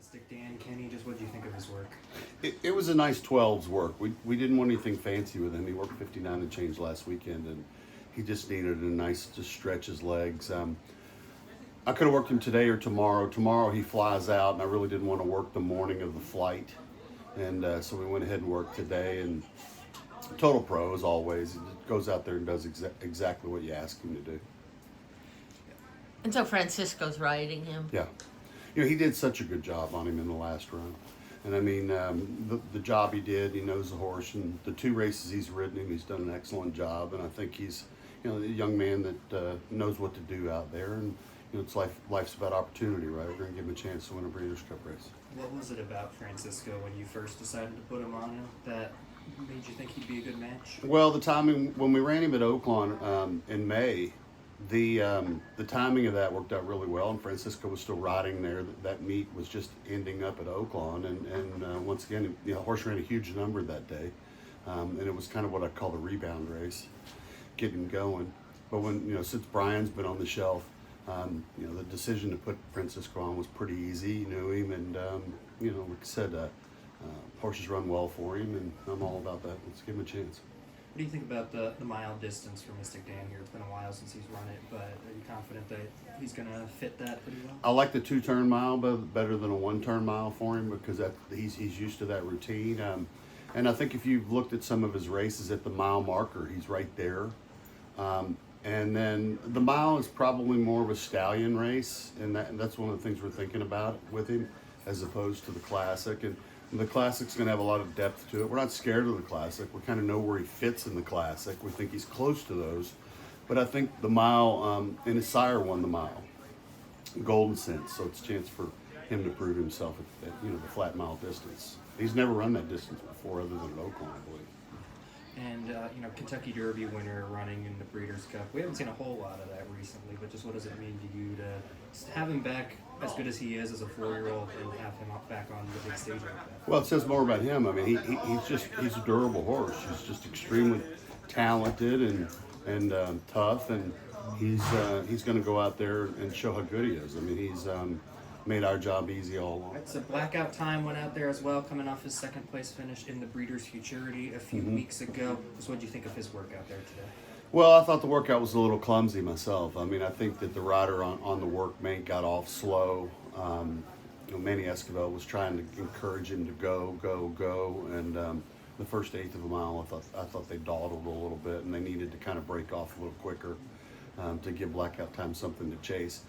Mystik Dan, Kenny, just what do you think of his work? It was a nice 12s work. We didn't want anything fancy with him. He worked 59 and change last weekend, and he just needed a nice to stretch his legs. I could have worked him today or tomorrow. Tomorrow he flies out, and I really didn't want to work the morning of the flight, and so we went ahead and worked today. And total pro as always. He just goes out there and does exactly what you ask him to do. And so Francisco's riding him. Yeah. He did such a good job on him in the last run. And I mean, the job he did, he knows the horse, and the 2 races he's ridden him, he's done an excellent job. And I think he's, a young man that knows what to do out there. And, it's life's about opportunity, right? We're going to give him a chance to win a Breeders' Cup race. What was it about Francisco when you first decided to put him on him that made you think he'd be a good match? Well, the timing, when we ran him at Oaklawn in May, the timing of that worked out really well, and Francisco was still riding there. That meet was just ending up at Oaklawn, and once again, the horse ran a huge number that day, and it was kind of what I call the rebound race, getting him going. But when since Brian's been on the shelf, the decision to put Francisco on was pretty easy. You knew him, and like I said, horses run well for him, and I'm all about that. Let's give him a chance. What do you think about the mile distance for Mystik Dan here? It's been a while since he's run it, but are you confident that he's going to fit that pretty well? I like the 2-turn mile better than a 1-turn mile for him because he's used to that routine. And I think if you've looked at some of his races at the mile marker, he's right there. And then the mile is probably more of a stallion race, and that's one of the things we're thinking about with him as opposed to the Classic. And the Classic's going to have a lot of depth to it. We're not scared of the Classic. We kind of know where he fits in the Classic. We think he's close to those. But I think the mile, and his sire won the mile, Golden Sense, so it's a chance for him to prove himself at the flat mile distance. He's never run that distance before other than Oaklawn, I believe. And, Kentucky Derby winner running in the Breeders' Cup. We haven't seen a whole lot of that recently, but just what does it mean to you to have him back as good as he is as a 4-year-old and have him back on the big stage like that? Well, it says more about him. I mean, he's a durable horse. He's just extremely talented and tough, and he's going to go out there and show how good he is. I mean, he's made our job easy all along. Right, so Blackout Time went out there as well, coming off his 2nd place finish in the Breeders' Futurity a few weeks ago. So what did you think of his work out there today? Well, I thought the workout was a little clumsy myself. I mean, I think that the rider on the work mate got off slow. Manny Escobar was trying to encourage him to go, and the first 1/8 of a mile, I thought they dawdled a little bit, and they needed to kind of break off a little quicker to give Blackout Time something to chase.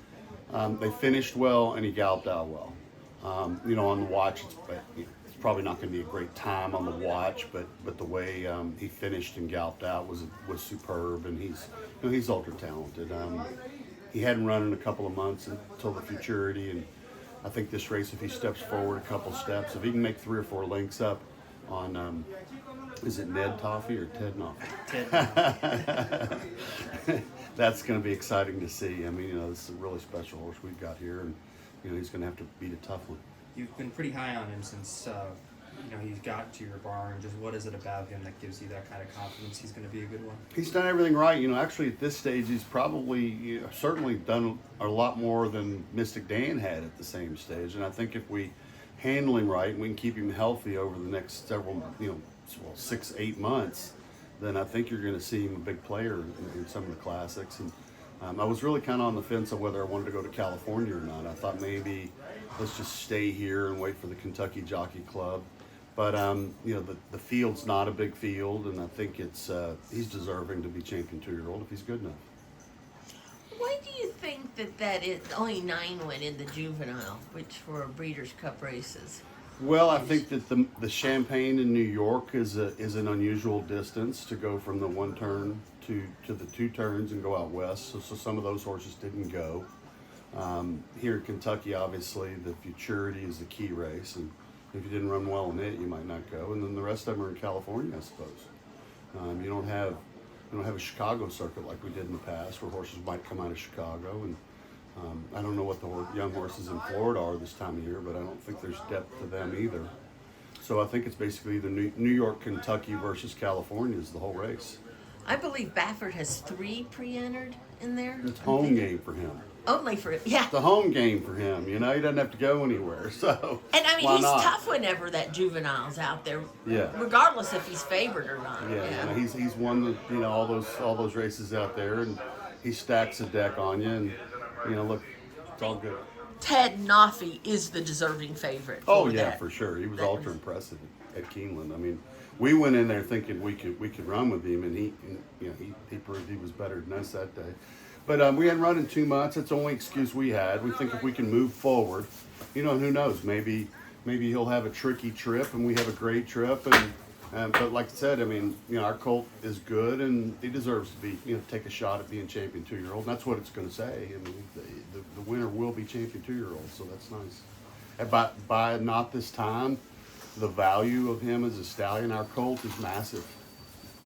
They finished well, and he galloped out well. On the watch, it's probably not going to be a great time on the watch, but the way he finished and galloped out was superb, and he's ultra talented. He hadn't run in a couple of months until the Futurity, and I think this race, if he steps forward a couple steps, if he can make 3 or 4 lengths up on, is it Ned Toffee or Ted Noffee? Ted. That's going to be exciting to see. I mean, this is a really special horse we've got here, and he's going to have to beat a tough one. You've been pretty high on him since he's got to your barn. Just what is it about him that gives you that kind of confidence he's going to be a good one? He's done everything right. Actually at this stage, he's probably certainly done a lot more than Mystik Dan had at the same stage. And I think if we handle him right and we can keep him healthy over the next several, 6-8 months, then I think you're going to see him a big player in some of the Classics. And I was really kind of on the fence of whether I wanted to go to California or not. I thought maybe let's just stay here and wait for the Kentucky Jockey Club. But the field's not a big field, and I think he's deserving to be champion 2-year-old if he's good enough. Why do you think that is only 9 went in the Juvenile, which were Breeders' Cup races? Well, I think that the Champaign in New York is an unusual distance to go from the 1-turn to the 2 turns and go out west. So some of those horses didn't go. Here in Kentucky, obviously, the Futurity is the key race, and if you didn't run well in it, you might not go. And then the rest of them are in California, I suppose. You don't have a Chicago circuit like we did in the past, where horses might come out of Chicago. And I don't know what the young horses in Florida are this time of year, but I don't think there's depth to them either. So I think it's basically the New York, Kentucky versus California is the whole race. I believe Baffert has 3 pre-entered in there. It's home game for him. Only for yeah. It's a home game for him. You know, he doesn't have to go anywhere. So And I mean, why he's not? tough whenever that juvenile's out there. Yeah. Regardless if he's favored or not. Yeah, you know, he's won the, you know, all those races out there, and he stacks a deck on you, and you know, look, it's all good. Ted Noffey is the deserving favorite. Oh for yeah, that. for sure. He was That ultra impressive at Keeneland. I mean, we went in there thinking we could run with him, and he proved he was better than us that day. But we hadn't run in 2 months. That's the only excuse we had. We think if we can move forward, you know, who knows? Maybe he'll have a tricky trip, and we have a great trip. But like I said, I mean, you know, our colt is good, and he deserves to be, you know, take a shot at being champion 2-year-old. And that's what it's going to say. I mean, the winner will be champion 2-year-old, so that's nice. And by not this time, the value of him as a stallion, our colt, is massive.